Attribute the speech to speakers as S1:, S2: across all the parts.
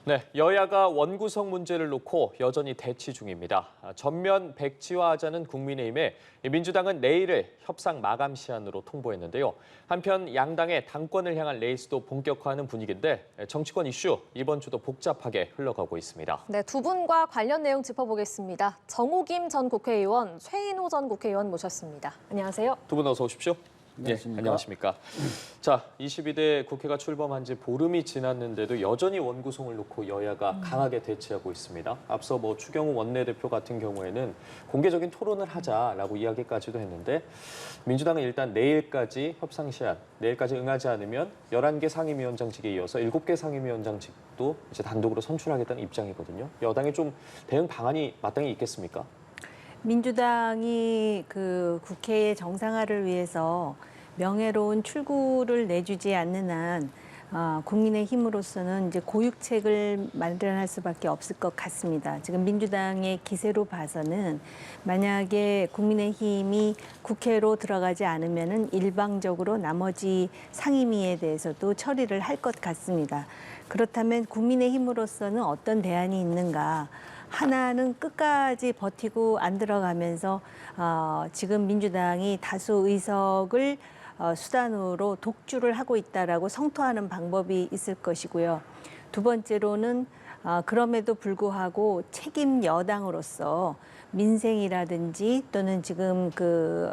S1: 네, 여야가 원구성 문제를 놓고 여전히 대치 중입니다. 전면 백지화하자는 국민의힘에 민주당은 내일을 협상 마감 시한으로 통보했는데요. 한편 양당의 당권을 향한 레이스도 본격화하는 분위기인데 정치권 이슈 이번 주도 복잡하게 흘러가고 있습니다.
S2: 네, 두 분과 관련 내용 짚어보겠습니다. 정호김 전 국회의원, 최인호 전 국회의원 모셨습니다. 안녕하세요.
S1: 두 분 어서 오십시오.
S3: 안녕하십니까.
S1: 안녕하십니까. 자, 22대 국회가 출범한 지 보름이 지났는데도 여전히 원구성을 놓고 여야가 강하게 대치하고 있습니다. 앞서 추경호 원내대표 같은 경우에는 공개적인 토론을 하자라고 이야기까지도 했는데 민주당은 일단 내일까지 협상 시한, 내일까지 응하지 않으면 11개 상임위원장직에 이어서 7개 상임위원장직도 이제 단독으로 선출하겠다는 입장이거든요. 여당에 좀 대응 방안이 마땅히 있겠습니까?
S3: 민주당이 그 국회의 정상화를 위해서 명예로운 출구를 내주지 않는 한 국민의힘으로서는 이제 고육책을 마련할 수밖에 없을 것 같습니다. 지금 민주당의 기세로 봐서는 만약에 국민의힘이 국회로 들어가지 않으면은 일방적으로 나머지 상임위에 대해서도 처리를 할 것 같습니다. 그렇다면 국민의힘으로서는 어떤 대안이 있는가? 하나는 끝까지 버티고 안 들어가면서 지금 민주당이 다수 의석을 수단으로 독주를 하고 있다라고 성토하는 방법이 있을 것이고요. 두 번째로는 그럼에도 불구하고 책임 여당으로서 민생이라든지 또는 지금 그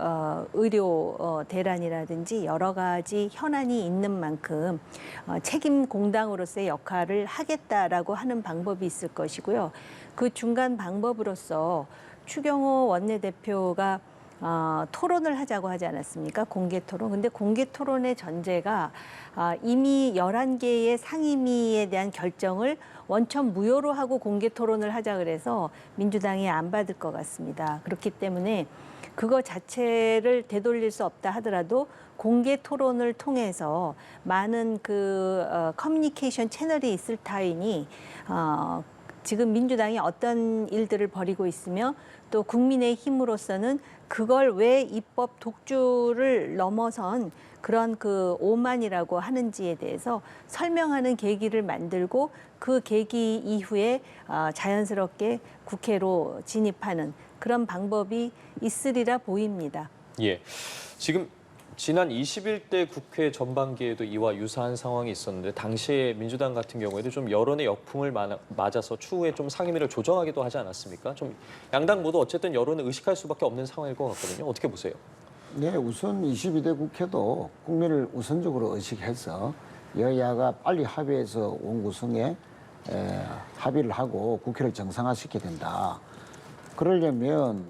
S3: 의료 대란이라든지 여러 가지 현안이 있는 만큼 책임 공당으로서의 역할을 하겠다라고 하는 방법이 있을 것이고요. 그 중간 방법으로서 추경호 원내대표가 토론을 하자고 하지 않았습니까? 공개 토론. 근데 공개 토론의 전제가 이미 11개의 상임위에 대한 결정을 원천 무효로 하고 공개 토론을 하자 그래서 민주당이 안 받을 것 같습니다. 그렇기 때문에 그거 자체를 되돌릴 수 없다 하더라도 공개 토론을 통해서 많은 커뮤니케이션 채널이 있을 타이니 지금 민주당이 어떤 일들을 벌이고 있으며 또 국민의힘으로서는 그걸 왜 입법 독주를 넘어선 그런 오만이라고 하는지에 대해서 설명하는 계기를 만들고 그 계기 이후에 자연스럽게 국회로 진입하는 그런 방법이 있으리라 보입니다.
S1: 예, 지금 지난 21대 국회 전반기에도 이와 유사한 상황이 있었는데 당시에 민주당 같은 경우에도 좀 여론의 역풍을 맞아서 추후에 좀 상임위를 조정하기도 하지 않았습니까? 좀 양당 모두 어쨌든 여론을 의식할 수밖에 없는 상황일 것 같거든요. 어떻게 보세요?
S4: 네, 우선 22대 국회도 국민을 우선적으로 의식해서 여야가 빨리 합의해서 원구성에 합의를 하고 국회를 정상화시켜야 된다. 그러려면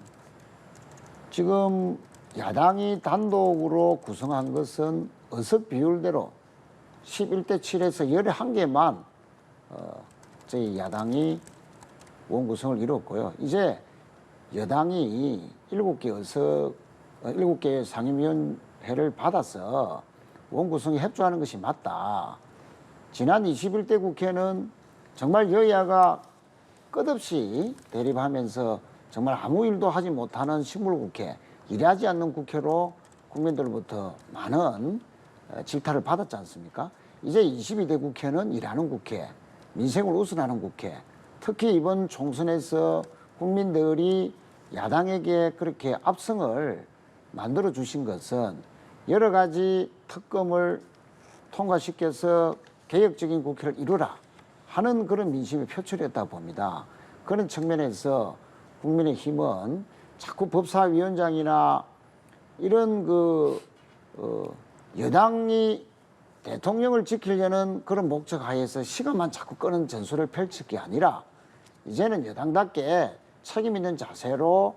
S4: 지금 야당이 단독으로 구성한 것은 의석 비율대로 11대 7에서 11개만 저희 야당이 원구성을 이뤘고요. 이제 여당이 7개 상임위원회를 받아서 원구성에 협조하는 것이 맞다. 지난 21대 국회는 정말 여야가 끝없이 대립하면서 정말 아무 일도 하지 못하는 식물국회, 일하지 않는 국회로 국민들로부터 많은 질타를 받았지 않습니까? 이제 22대 국회는 일하는 국회, 민생을 우선하는 국회, 특히 이번 총선에서 국민들이 야당에게 그렇게 압승을 만들어 주신 것은 여러 가지 특검을 통과시켜서 개혁적인 국회를 이루라 하는 그런 민심의 표출이었다고 봅니다. 그런 측면에서 국민의힘은 자꾸 법사위원장이나 이런 여당이 대통령을 지키려는 그런 목적 하에서 시간만 자꾸 끄는 전술을 펼칠 게 아니라 이제는 여당답게 책임 있는 자세로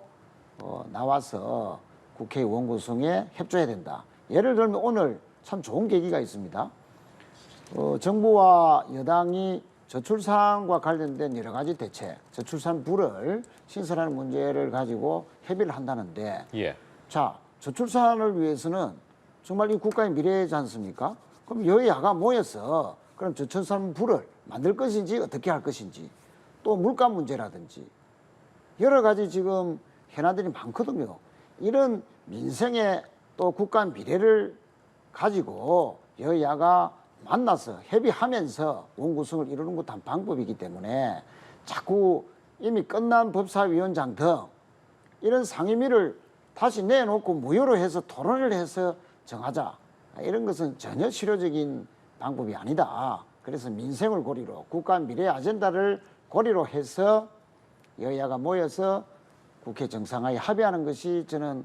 S4: 나와서 국회 원구성에 협조해야 된다. 예를 들면 오늘 참 좋은 계기가 있습니다. 정부와 여당이 저출산과 관련된 여러 가지 대책, 저출산부를 신설하는 문제를 가지고 협의를 한다는데, 자, 저출산을 위해서는 정말 이 국가의 미래이지 않습니까? 그럼 여야가 모여서 그럼 저출산부를 만들 것인지 어떻게 할 것인지, 또 물가 문제라든지 여러 가지 지금 현안들이 많거든요. 이런 민생의 또 국가 미래를 가지고 여야가 만나서 협의하면서 원구성을 이루는 것도 한 방법이기 때문에 자꾸 이미 끝난 법사위원장 등 이런 상임위를 다시 내놓고 무효로 해서 토론을 해서 정하자. 이런 것은 전혀 실효적인 방법이 아니다. 그래서 민생을 고리로 국가 미래 아젠다를 고리로 해서 여야가 모여서 국회 정상화에 합의하는 것이 저는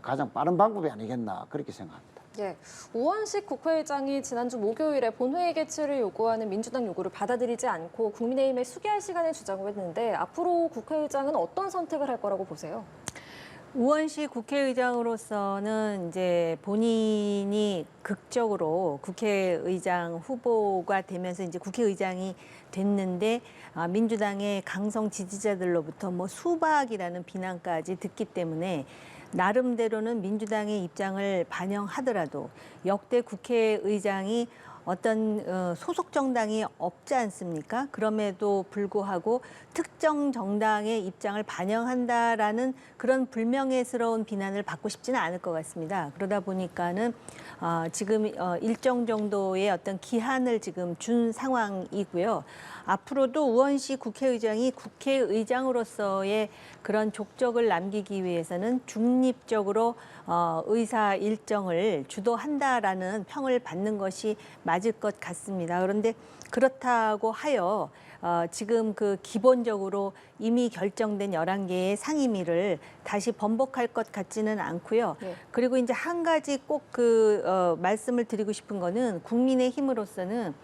S4: 가장 빠른 방법이 아니겠나 그렇게 생각합니다.
S2: 예, 우원식 국회의장이 지난주 목요일에 본회의 개최를 요구하는 민주당 요구를 받아들이지 않고 국민의힘에 수기할 시간을 주자고 했는데 앞으로 국회의장은 어떤 선택을 할 거라고 보세요?
S3: 우원식 국회의장으로서는 이제 본인이 극적으로 국회의장 후보가 되면서 이제 국회의장이 됐는데 민주당의 강성 지지자들로부터 뭐 수박이라는 비난까지 듣기 때문에 나름대로는 민주당의 입장을 반영하더라도 역대 국회의장이 어떤 소속 정당이 없지 않습니까? 그럼에도 불구하고 특정 정당의 입장을 반영한다라는 그런 불명예스러운 비난을 받고 싶지는 않을 것 같습니다. 그러다 보니까는 지금 일정 정도의 어떤 기한을 지금 준 상황이고요. 앞으로도 우원식 국회의장이 국회의장으로서의 그런 족적을 남기기 위해서는 중립적으로 의사 일정을 주도한다라는 평을 받는 것이 맞을 것 같습니다. 그런데 그렇다고 하여 지금 그 기본적으로 이미 결정된 11개의 상임위를 다시 번복할 것 같지는 않고요.
S2: 네.
S3: 그리고 이제 한 가지 꼭 말씀을 드리고 싶은 거는 국민의힘으로서는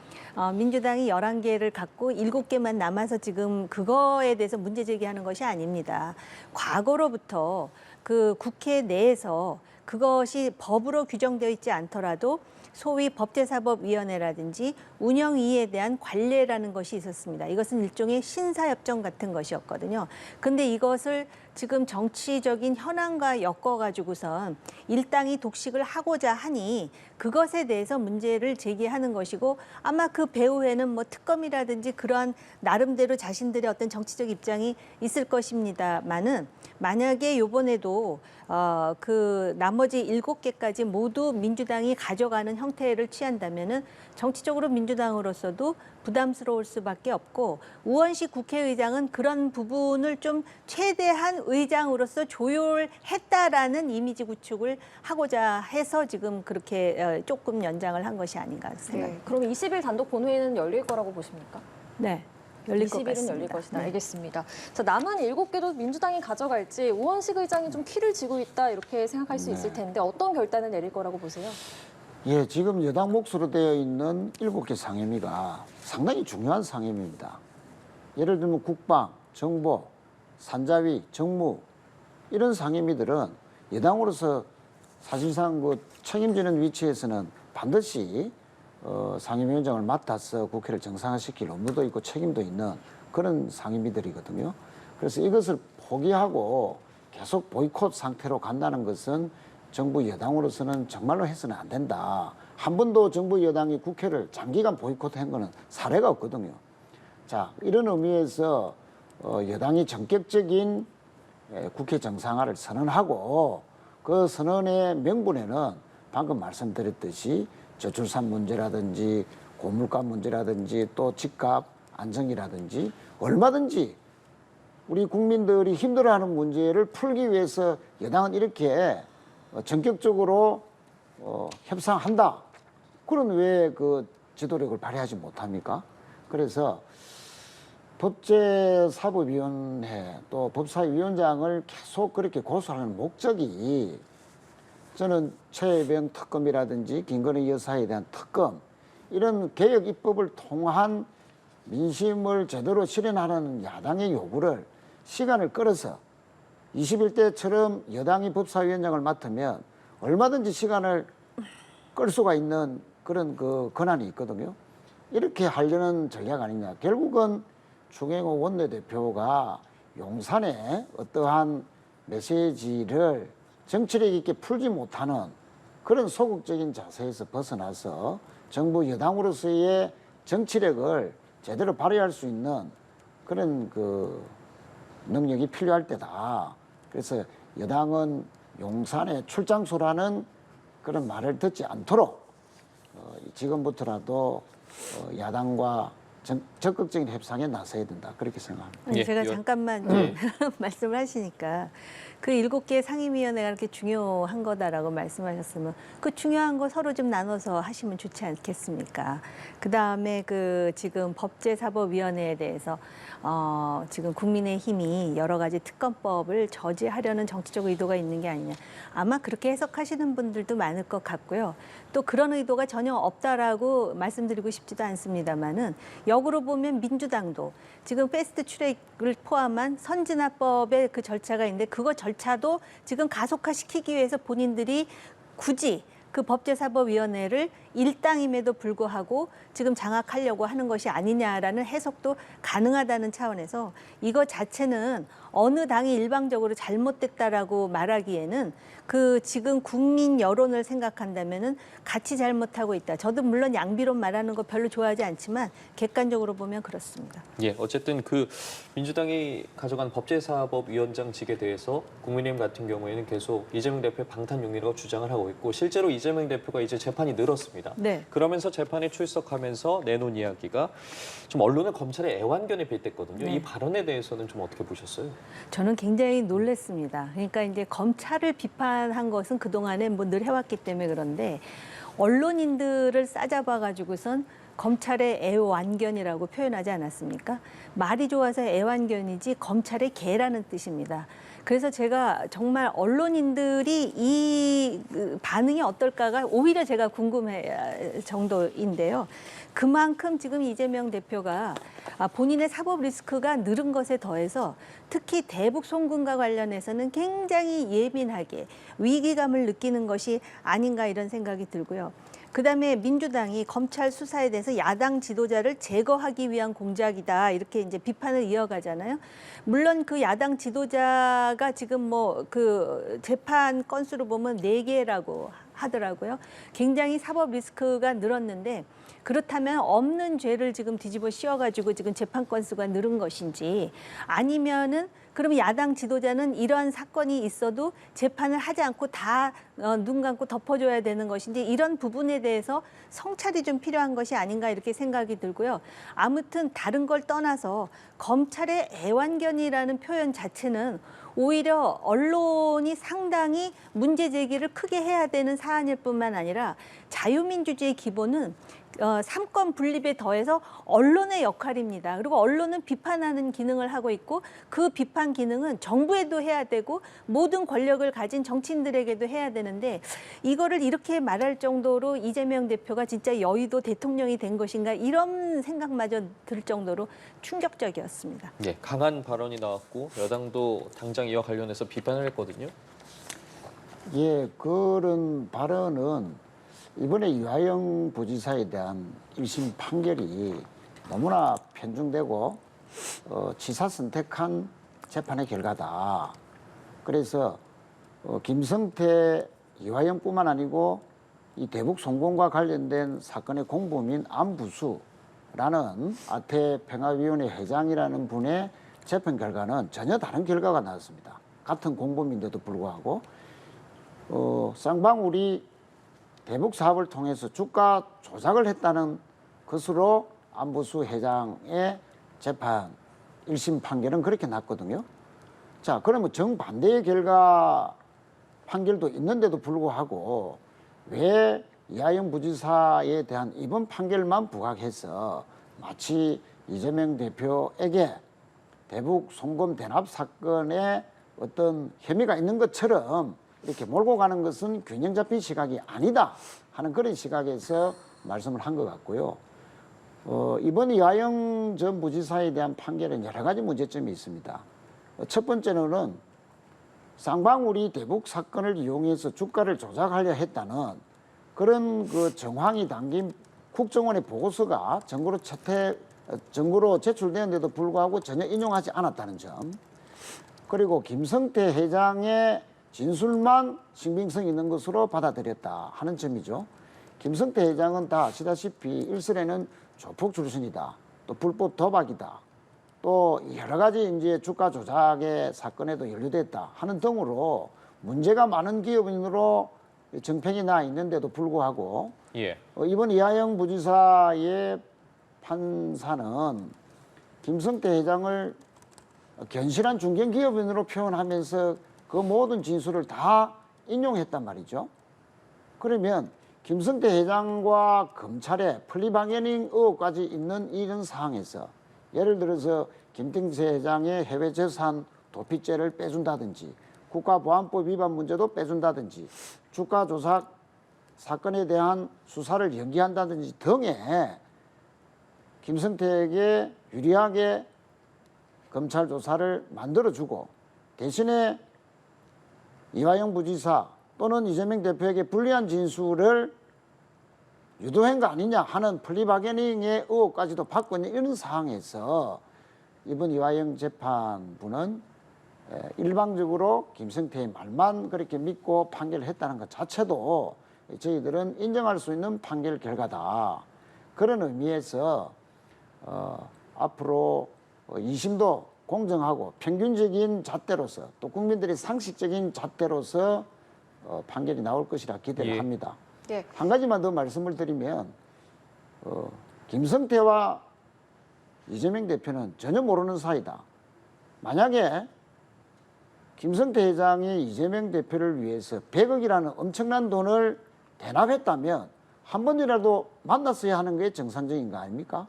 S3: 민주당이 11개를 갖고 7개만 남아서 지금 그거에 대해서 문제 제기하는 것이 아닙니다. 과거로부터 그 국회 내에서 그것이 법으로 규정되어 있지 않더라도 소위 법제사법위원회라든지 운영위에 대한 관례라는 것이 있었습니다. 이것은 일종의 신사협정 같은 것이었거든요. 근데 이것을 지금 정치적인 현안과 엮어가지고선 일당이 독식을 하고자 하니 그것에 대해서 문제를 제기하는 것이고 아마 그 배후에는 뭐 특검이라든지 그러한 나름대로 자신들의 어떤 정치적 입장이 있을 것입니다만은 만약에 이번에도 그 나머지 7개까지 모두 민주당이 가져가는 형태를 취한다면은 정치적으로 민주당으로서도 부담스러울 수밖에 없고 우원식 국회의장은 그런 부분을 좀 최대한 의장으로서 조율했다라는 이미지 구축을 하고자 해서 지금 그렇게 조금 연장을 한 것이 아닌가 생각합니다.
S2: 네, 그럼 20일 단독 본회의는 열릴 거라고 보십니까?
S3: 네. 열릴 것
S2: 20일은
S3: 같습니다.
S2: 열릴 것이다.
S3: 네.
S2: 알겠습니다. 자, 남은 7개도 민주당이 가져갈지 우원식 의장이 좀 키를 쥐고 있다 이렇게 생각할 수 있을 텐데 어떤 결단을 내릴 거라고 보세요?
S4: 예, 지금 여당 몫으로 되어 있는 7개 상임위가 상당히 중요한 상임위입니다. 예를 들면 국방, 정보, 산자위, 정무 이런 상임위들은 여당으로서 사실상 그 책임지는 위치에서는 반드시 상임위원장을 맡아서 국회를 정상화시킬 업무도 있고 책임도 있는 그런 상임위들이거든요. 그래서 이것을 포기하고 계속 보이콧 상태로 간다는 것은 정부 여당으로서는 정말로 해서는 안 된다. 한 번도 정부 여당이 국회를 장기간 보이콧한 거는 사례가 없거든요. 자, 이런 의미에서 여당이 전격적인 국회 정상화를 선언하고 그 선언의 명분에는 방금 말씀드렸듯이 저출산 문제라든지 고물가 문제라든지 또 집값 안정이라든지 얼마든지 우리 국민들이 힘들어하는 문제를 풀기 위해서 여당은 이렇게 전격적으로 협상한다. 그런 왜 그 지도력을 발휘하지 못합니까? 그래서 법제사법위원회 또 법사위원장을 계속 그렇게 고소하는 목적이 저는 최혜병 특검이라든지 김건희 여사에 대한 특검 이런 개혁 입법을 통한 민심을 제대로 실현하는 야당의 요구를 시간을 끌어서 21대처럼 여당이 법사위원장을 맡으면 얼마든지 시간을 끌 수가 있는 그런 그 권한이 있거든요. 이렇게 하려는 전략 아니냐. 결국은 추경호 원내대표가 용산에 어떠한 메시지를 정치력 있게 풀지 못하는 그런 소극적인 자세에서 벗어나서 정부 여당으로서의 정치력을 제대로 발휘할 수 있는 그런 그 능력이 필요할 때다. 그래서 여당은 용산의 출장소라는 그런 말을 듣지 않도록 지금부터라도 야당과 적극적인 협상에 나서야 된다. 그렇게 생각합니다.
S3: 아니,
S1: 예,
S3: 제가
S1: 이거-
S3: 잠깐만 좀 말씀을 하시니까 그 7개 상임위원회가 그렇게 중요한 거다라고 말씀하셨으면 그 중요한 거 서로 좀 나눠서 하시면 좋지 않겠습니까? 그다음에 그 지금 법제사법위원회에 대해서 지금 국민의힘이 여러 가지 특검법을 저지하려는 정치적 의도가 있는 게 아니냐. 아마 그렇게 해석하시는 분들도 많을 것 같고요. 또 그런 의도가 전혀 없다라고 말씀드리고 싶지도 않습니다만은 역으로 보면 민주당도 지금 패스트 트랙을 포함한 선진화법의 그 절차가 있는데 그거 절차도 지금 가속화시키기 위해서 본인들이 굳이 그 법제사법위원회를 일당임에도 불구하고 지금 장악하려고 하는 것이 아니냐라는 해석도 가능하다는 차원에서 이거 자체는 어느 당이 일방적으로 잘못됐다라고 말하기에는 그 지금 국민 여론을 생각한다면은 같이 잘못하고 있다. 저도 물론 양비론 말하는 거 별로 좋아하지 않지만 객관적으로 보면 그렇습니다.
S1: 예, 어쨌든 그 민주당이 가져간 법제사법위원장직에 대해서 국민의힘 같은 경우에는 계속 이재명 대표의 방탄 용의라고 주장을 하고 있고 실제로 이재명 대표가 이제 재판이 늘었습니다.
S3: 네.
S1: 그러면서 재판에 출석하면서 내놓은 이야기가 좀 언론의 검찰의 애완견에 빗댔거든요.
S3: 네.
S1: 이 발언에 대해서는 좀 어떻게 보셨어요?
S3: 저는 굉장히 놀랐습니다. 그러니까 이제 검찰을 비판한 것은 그동안에 뭐 늘 해왔기 때문에 그런데 언론인들을 싸잡아가지고선 검찰의 애완견이라고 표현하지 않았습니까? 말이 좋아서 애완견이지 검찰의 개라는 뜻입니다. 그래서 제가 정말 언론인들이 이 반응이 어떨까가 오히려 제가 궁금할 정도인데요. 그만큼 지금 이재명 대표가 본인의 사법 리스크가 늘은 것에 더해서 특히 대북 송금과 관련해서는 굉장히 예민하게 위기감을 느끼는 것이 아닌가 이런 생각이 들고요. 그다음에 민주당이 검찰 수사에 대해서 야당 지도자를 제거하기 위한 공작이다 이렇게 이제 비판을 이어가잖아요. 물론 그 야당 지도자가 지금 뭐 그 재판 건수로 보면 4개라고 하더라고요. 굉장히 사법 리스크가 늘었는데 그렇다면 없는 죄를 지금 뒤집어 씌워가지고 지금 재판 건수가 늘은 것인지 아니면은 그럼 야당 지도자는 이러한 사건이 있어도 재판을 하지 않고 다 눈 감고 덮어줘야 되는 것인지 이런 부분에 대해서 성찰이 좀 필요한 것이 아닌가 이렇게 생각이 들고요. 아무튼 다른 걸 떠나서 검찰의 애완견이라는 표현 자체는 오히려 언론이 상당히 문제 제기를 크게 해야 되는 사안일 뿐만 아니라 자유민주주의의 기본은 삼권 분립에 더해서 언론의 역할입니다. 그리고 언론은 비판하는 기능을 하고 있고 그 비판 기능은 정부에도 해야 되고 모든 권력을 가진 정치인들에게도 해야 되는데 이거를 이렇게 말할 정도로 이재명 대표가 진짜 여의도 대통령이 된 것인가 이런 생각마저 들 정도로 충격적이었습니다.
S1: 예, 강한 발언이 나왔고 여당도 당장 이와 관련해서 비판을 했거든요.
S4: 예, 그런 발언은 이번에 이화영 부지사에 대한 1심 판결이 너무나 편중되고 치사 선택한 재판의 결과다. 그래서 김성태, 이화영뿐만 아니고 이 대북 송금과 관련된 사건의 공범인 안부수라는 아태평화위원회 회장이라는 분의 재판 결과는 전혀 다른 결과가 나왔습니다. 같은 공범인데도 불구하고 쌍방울이 대북 사업을 통해서 주가 조작을 했다는 것으로 안부수 회장의 재판 1심 판결은 그렇게 났거든요. 자, 그러면 정반대의 결과 판결도 있는데도 불구하고 왜 이하영 부지사에 대한 이번 판결만 부각해서 마치 이재명 대표에게 대북 송금 대납 사건에 어떤 혐의가 있는 것처럼 이렇게 몰고 가는 것은 균형 잡힌 시각이 아니다 하는 그런 시각에서 말씀을 한 것 같고요. 이번 이하영 전 부지사에 대한 판결은 여러 가지 문제점이 있습니다. 첫 번째로는 쌍방울이 대북 사건을 이용해서 주가를 조작하려 했다는 그런 그 정황이 담긴 국정원의 보고서가 정부로 제출되었는데도 불구하고 전혀 인용하지 않았다는 점. 그리고 김성태 회장의 진술만 신빙성 있는 것으로 받아들였다 하는 점이죠. 김성태 회장은 다 아시다시피 일설에는 조폭 출신이다. 또 불법 도박이다. 또 여러 가지 이제 주가 조작의 사건에도 연루됐다 하는 등으로 문제가 많은 기업인으로 정평이 나 있는데도 불구하고
S1: 예.
S4: 이번 이하영 부지사의 판사는 김성태 회장을 견실한 중견기업인으로 표현하면서 그 모든 진술을 다 인용했단 말이죠. 그러면 김성태 회장과 검찰의 플리바게닝 의혹까지 있는 이런 상황에서 예를 들어서 김성태 회장의 해외 재산 도피죄를 빼준다든지 국가보안법 위반 문제도 빼준다든지 주가 조작 사건에 대한 수사를 연기한다든지 등의 김성태에게 유리하게 검찰 조사를 만들어주고 대신에 이화영 부지사 또는 이재명 대표에게 불리한 진술을 유도한 거 아니냐 하는 플리바게닝의 의혹까지도 받고 있는 이런 상황에서 이번 이화영 재판부는 일방적으로 김성태의 말만 그렇게 믿고 판결을 했다는 것 자체도 저희들은 인정할 수 있는 판결 결과다. 그런 의미에서 앞으로 2심도 공정하고 평균적인 잣대로서 또 국민들의 상식적인 잣대로서 판결이 나올 것이라 기대를 합니다.
S2: 예.
S4: 한 가지만 더 말씀을 드리면 김성태와 이재명 대표는 전혀 모르는 사이다. 만약에 김성태 회장이 이재명 대표를 위해서 100억이라는 엄청난 돈을 대납했다면 한 번이라도 만났어야 하는 게 정상적인 거 아닙니까?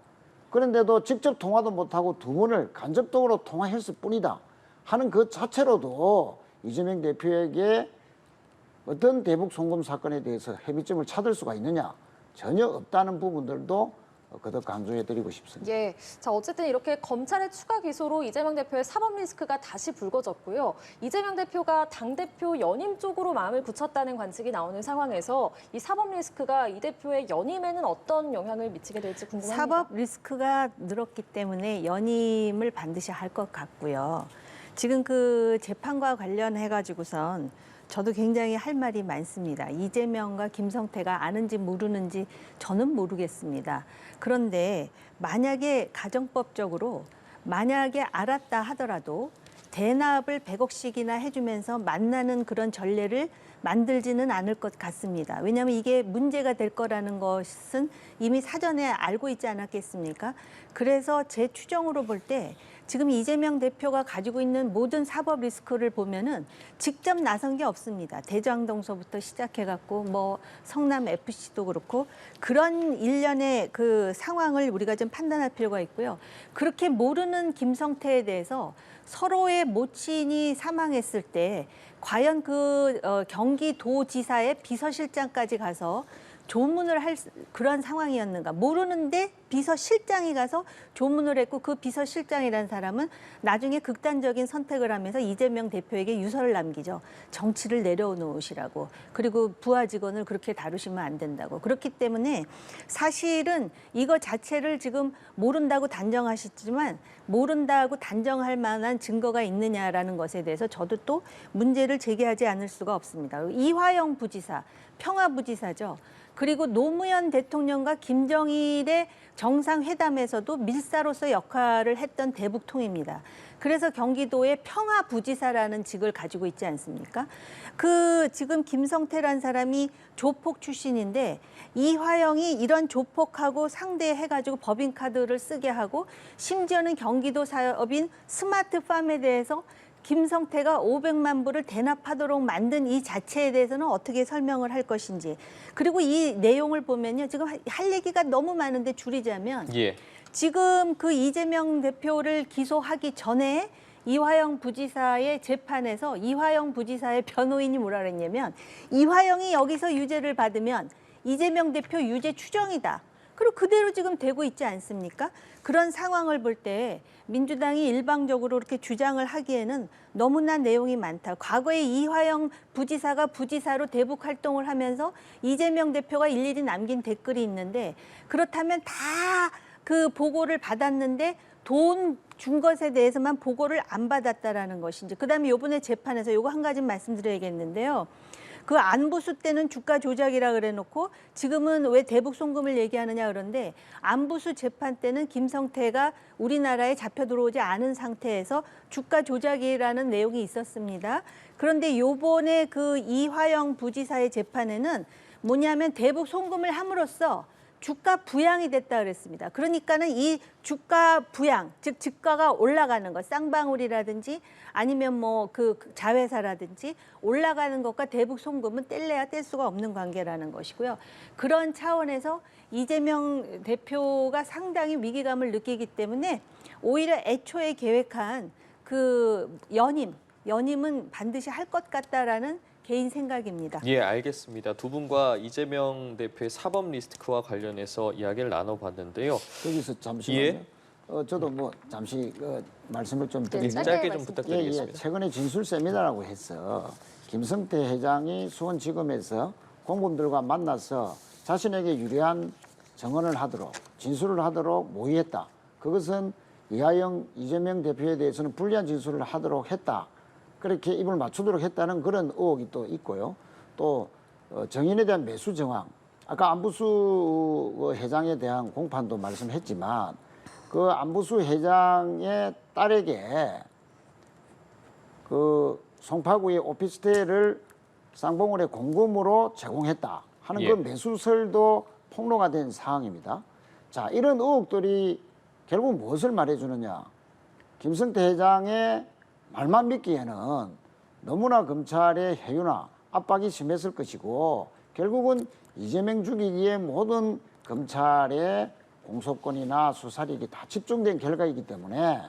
S4: 그런데도 직접 통화도 못하고 두 번을 간접적으로 통화했을 뿐이다 하는 그 자체로도 이재명 대표에게 어떤 대북 송금 사건에 대해서 합의점을 찾을 수가 있느냐? 전혀 없다는 부분들도 거듭 강조해드리고 싶습니다.
S2: 예. 자, 어쨌든 이렇게 검찰의 추가 기소로 이재명 대표의 사법 리스크가 다시 불거졌고요. 이재명 대표가 당대표 연임 쪽으로 마음을 굳혔다는 관측이 나오는 상황에서 이 사법 리스크가 이 대표의 연임에는 어떤 영향을 미치게 될지 궁금합니다.
S3: 사법 리스크가 늘었기 때문에 연임을 반드시 할 것 같고요. 지금 그 재판과 관련해가지고선 저도 굉장히 할 말이 많습니다. 이재명과 김성태가 아는지 모르는지 저는 모르겠습니다. 그런데 만약에 가정법적으로 만약에 알았다 하더라도 대납을 100억씩이나 해주면서 만나는 그런 전례를 만들지는 않을 것 같습니다. 왜냐하면 이게 문제가 될 거라는 것은 이미 사전에 알고 있지 않았겠습니까? 그래서 제 추정으로 볼 때 지금 이재명 대표가 가지고 있는 모든 사법 리스크를 보면은 직접 나선 게 없습니다. 대장동서부터 시작해갖고 뭐 성남 FC도 그렇고 그런 일련의 그 상황을 우리가 좀 판단할 필요가 있고요. 그렇게 모르는 김성태에 대해서 서로의 모친이 사망했을 때 과연 그 경기도지사의 비서실장까지 가서 조문을 할 그런 상황이었는가 모르는데 비서실장이 가서 조문을 했고 그 비서실장이라는 사람은 나중에 극단적인 선택을 하면서 이재명 대표에게 유서를 남기죠. 정치를 내려놓으시라고. 그리고 부하 직원을 그렇게 다루시면 안 된다고. 그렇기 때문에 사실은 이거 자체를 지금 모른다고 단정하시지만 모른다고 단정할 만한 증거가 있느냐라는 것에 대해서 저도 또 문제를 제기하지 않을 수가 없습니다. 이화영 부지사, 평화부지사죠. 그리고 노무현 대통령과 김정일의 정상회담에서도 밀사로서 역할을 했던 대북통입니다. 그래서 경기도의 평화부지사라는 직을 가지고 있지 않습니까? 그 지금 김성태란 사람이 조폭 출신인데 이화영이 이런 조폭하고 상대해가지고 법인카드를 쓰게 하고 심지어는 경기도 사업인 스마트팜에 대해서 김성태가 500만 불을 대납하도록 만든 이 자체에 대해서는 어떻게 설명을 할 것인지. 그리고 이 내용을 보면요. 지금 할 얘기가 너무 많은데 줄이자면 지금 그 이재명 대표를 기소하기 전에 이화영 부지사의 재판에서 이화영 부지사의 변호인이 뭐라 그랬냐면 이화영이 여기서 유죄를 받으면 이재명 대표 유죄 추정이다. 그리고 그대로 지금 되고 있지 않습니까? 그런 상황을 볼 때 민주당이 일방적으로 이렇게 주장을 하기에는 너무나 내용이 많다. 과거에 이화영 부지사가 부지사로 대북 활동을 하면서 이재명 대표가 일일이 남긴 댓글이 있는데 그렇다면 다 그 보고를 받았는데 돈 준 것에 대해서만 보고를 안 받았다라는 것인지. 그다음에 이번에 재판에서 이거 한 가지 말씀드려야겠는데요. 그 안보수 때는 주가 조작이라 그래놓고 지금은 왜 대북 송금을 얘기하느냐 그런데 안보수 재판 때는 김성태가 우리나라에 잡혀 들어오지 않은 상태에서 주가 조작이라는 내용이 있었습니다. 그런데 요번에 그 이화영 부지사의 재판에는 뭐냐면 대북 송금을 함으로써 주가 부양이 됐다 그랬습니다. 그러니까는 이 주가 부양, 즉 주가가 올라가는 것, 쌍방울이라든지 아니면 뭐 그 자회사라든지 올라가는 것과 대북 송금은 뗄래야 뗄 수가 없는 관계라는 것이고요. 그런 차원에서 이재명 대표가 상당히 위기감을 느끼기 때문에 오히려 애초에 계획한 그 연임은 반드시 할 것 같다라는 개인 생각입니다.
S1: 예, 알겠습니다. 두 분과 이재명 대표의 사법 리스크와 관련해서 이야기를 나눠봤는데요.
S4: 거기서 잠시만요.
S1: 예.
S4: 저도 뭐 잠시 말씀을 좀
S2: 네,
S4: 드리면
S1: 짧게 좀
S2: 말씀
S1: 부탁드리겠습니다.
S4: 최근에 진술 세미나라고 해서 김성태 회장이 수원지검에서 공범들과 만나서 자신에게 유리한 증언을 하도록 진술을 하도록 모의했다. 그것은 이재명 대표에 대해서는 불리한 진술을 하도록 했다. 그렇게 입을 맞추도록 했다는 그런 의혹이 또 있고요. 또 정인에 대한 매수 정황. 아까 안부수 회장에 대한 공판도 말씀했지만 그 안부수 회장의 딸에게 그 송파구의 오피스텔을 쌍봉울의 공금으로 제공했다 하는
S1: 예.
S4: 그 매수설도 폭로가 된 사항입니다. 자, 이런 의혹들이 결국 무엇을 말해주느냐. 김성태 회장의 말만 믿기에는 너무나 검찰의 해유나 압박이 심했을 것이고 결국은 이재명 죽이기에 모든 검찰의 공소권이나 수사력이 다 집중된 결과이기 때문에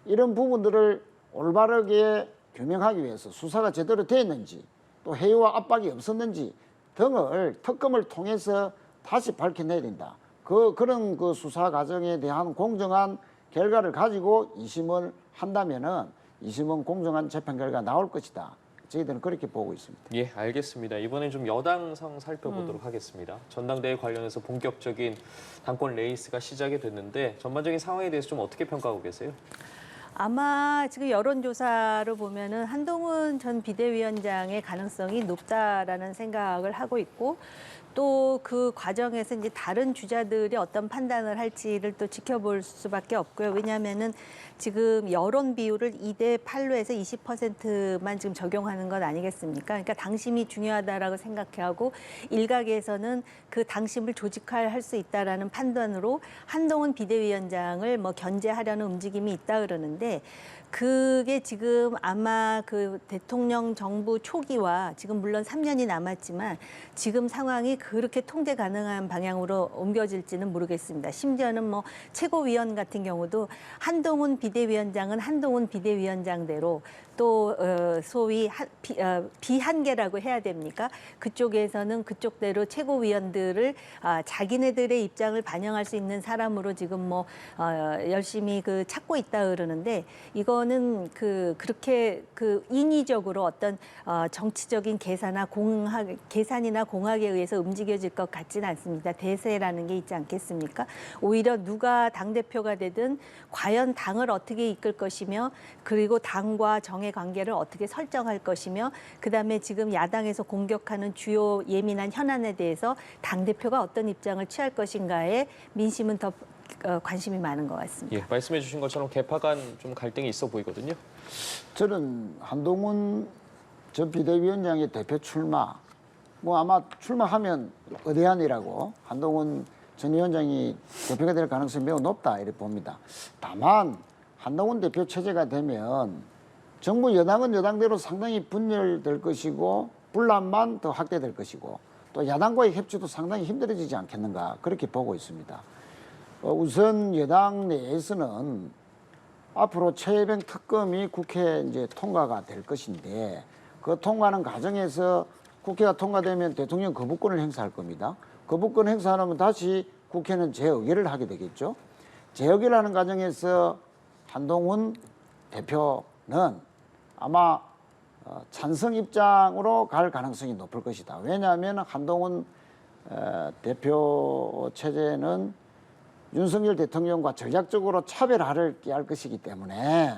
S4: 이런 부분들을 올바르게 규명하기 위해서 수사가 제대로 됐는지 또 해유와 압박이 없었는지 등을 특검을 통해서 다시 밝혀내야 된다. 그런 그 수사 과정에 대한 공정한 결과를 가지고 2심을 한다면은 2심은 공정한 재판 결과가 나올 것이다. 저희들은 그렇게 보고 있습니다.
S1: 예, 알겠습니다. 이번엔 좀 여당 상 살펴보도록 하겠습니다. 전당대회 관련해서 본격적인 당권 레이스가 시작이 됐는데 전반적인 상황에 대해서 좀 어떻게 평가하고 계세요?
S3: 아마 지금 여론조사로 보면은 한동훈 전 비대위원장의 가능성이 높다라는 생각을 하고 있고 또 그 과정에서 이제 다른 주자들이 어떤 판단을 할지를 또 지켜볼 수밖에 없고요. 왜냐하면은 지금 여론 비율을 2대 8로에서 20%만 지금 적용하는 것 아니겠습니까? 그러니까 당심이 중요하다라고 생각하고 일각에서는 그 당심을 조직화할 수 있다라는 판단으로 한동훈 비대위원장을 뭐 견제하려는 움직임이 있다 그러는데 그게 지금 아마 그 대통령 정부 초기와 지금 물론 3년이 남았지만 지금 상황이 그렇게 통제 가능한 방향으로 옮겨질지는 모르겠습니다. 심지어는 뭐 최고위원 같은 경우도 한동훈 비대위원장은 한동훈 비대위원장대로 또 소위 비한계라고 해야 됩니까? 그쪽에서는 그쪽대로 최고위원들을 자기네들의 입장을 반영할 수 있는 사람으로 지금 뭐 열심히 그 찾고 있다 그러는데 이거는 그렇게 인위적으로 어떤 정치적인 계산이나 공학에 의해서 움직여질 것 같지는 않습니다. 대세라는 게 있지 않겠습니까? 오히려 누가 당대표가 되든 과연 당을 어떻게 이끌 것이며 그리고 당과 정의 관계를 어떻게 설정할 것이며 그다음에 지금 야당에서 공격하는 주요 예민한 현안에 대해서 당대표가 어떤 입장을 취할 것인가에 민심은 더 관심이 많은 것 같습니다.
S1: 예, 말씀해 주신 것처럼 개파 간 좀 갈등이 있어 보이거든요.
S4: 저는 한동훈 전 비대위원장의 대표 출마 뭐 아마 출마하면 의대안이라고 한동훈 전 위원장이 대표가 될 가능성이 매우 높다 이렇게 봅니다. 다만 한동훈 대표 체제가 되면 정부 여당은 여당대로 상당히 분열될 것이고 분란만 더 확대될 것이고 또 야당과의 협치도 상당히 힘들어지지 않겠는가 그렇게 보고 있습니다. 우선 여당 내에서는 앞으로 최혜병 특검이 국회에 이제 통과가 될 것인데 그 통과하는 과정에서 국회가 통과되면 대통령 거부권을 행사할 겁니다. 거부권 행사하면 다시 국회는 재의결을 하게 되겠죠. 재의결을 하는 과정에서 한동훈 대표는 아마 찬성 입장으로 갈 가능성이 높을 것이다. 왜냐하면 한동훈 대표 체제는 윤석열 대통령과 전략적으로 차별화를 꾀할 것이기 때문에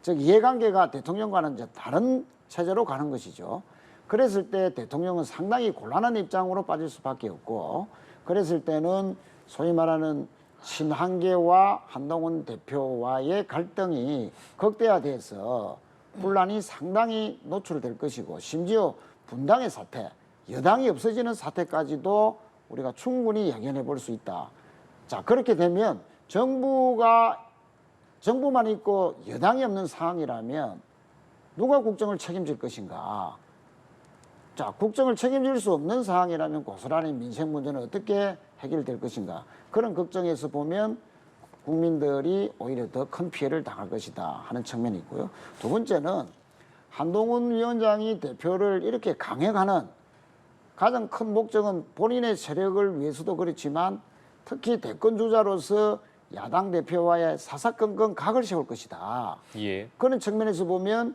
S4: 즉 이해관계가 대통령과는 이제 다른 체제로 가는 것이죠. 그랬을 때 대통령은 상당히 곤란한 입장으로 빠질 수밖에 없고 그랬을 때는 소위 말하는 친한계와 한동훈 대표와의 갈등이 극대화돼서 분란이 상당히 노출될 것이고 심지어 분당의 사태, 여당이 없어지는 사태까지도 우리가 충분히 예견해 볼 수 있다. 자, 그렇게 되면 정부만 있고 여당이 없는 상황이라면 누가 국정을 책임질 것인가? 자, 국정을 책임질 수 없는 상황이라면 고스란히 민생 문제는 어떻게 해결될 것인가? 그런 걱정에서 보면 국민들이 오히려 더 큰 피해를 당할 것이다 하는 측면이 있고요. 두 번째는 한동훈 위원장이 대표를 이렇게 강행하는 가장 큰 목적은 본인의 세력을 위해서도 그렇지만 특히 대권 주자로서 야당 대표와의 사사건건 각을 세울 것이다.
S1: 예.
S4: 그런 측면에서 보면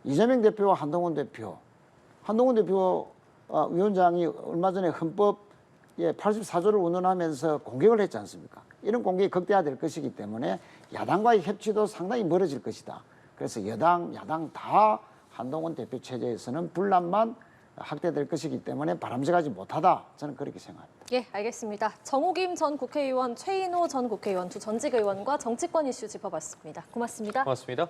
S4: 이재명 대표와 한동훈 대표 위원장이 얼마 전에 헌법 84조를 운운하면서 공격을 했지 않습니까? 이런 공격이 극대화될 것이기 때문에 야당과의 협치도 상당히 멀어질 것이다. 그래서 여당, 야당 다 한동훈 대표 체제에서는 분란만 확대될 것이기 때문에 바람직하지 못하다. 저는 그렇게 생각합니다.
S2: 예, 알겠습니다. 정호김 전 국회의원, 최인호 전 국회의원 두 전직 의원과 정치권 이슈 짚어봤습니다. 고맙습니다.
S1: 고맙습니다.